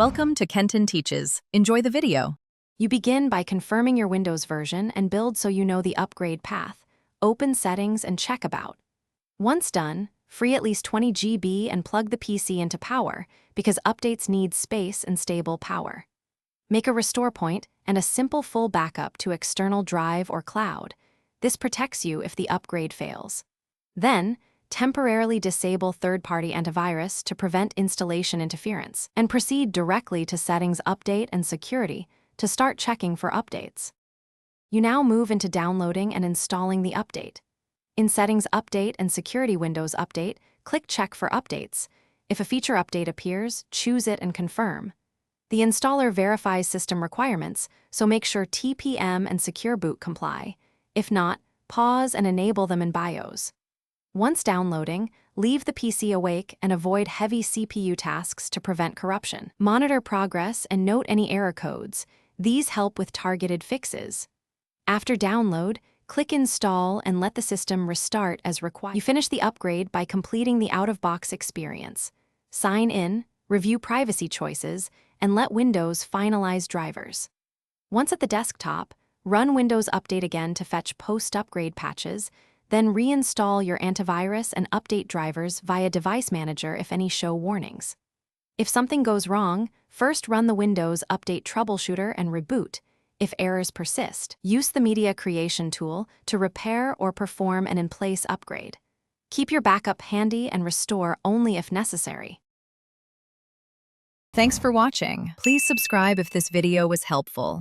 Welcome to Kenton Teaches. Enjoy the video. You begin by confirming your Windows version and build so you know the upgrade path. Open Settings and check About. Once done, free at least 20 GB and plug the PC into power because updates need space and stable power. Make a restore point and a simple full backup to external drive or cloud. This protects you if the upgrade fails. Then, temporarily disable third-party antivirus to prevent installation interference, and proceed directly to Settings Update and Security to start checking for updates. You now move into downloading and installing the update. In Settings Update and Security Windows Update, click Check for Updates. If a feature update appears, choose it and confirm. The installer verifies system requirements, so make sure TPM and Secure Boot comply. If not, pause and enable them in BIOS. Once downloading, leave the PC awake and avoid heavy CPU tasks to prevent corruption. Monitor progress and note any error codes. These help with targeted fixes. After download, click Install and let the system restart as required. You finish the upgrade by completing the out-of-box experience. Sign in, review privacy choices, and let Windows finalize drivers. Once at the desktop, run Windows Update again to fetch post-upgrade patches, then reinstall your antivirus and update drivers via Device Manager if any show warnings. If something goes wrong, first run the Windows Update Troubleshooter and reboot. If errors persist, use the Media Creation tool to repair or perform an in-place upgrade. Keep your backup handy and restore only if necessary. Thanks for watching. Please subscribe if this video was helpful.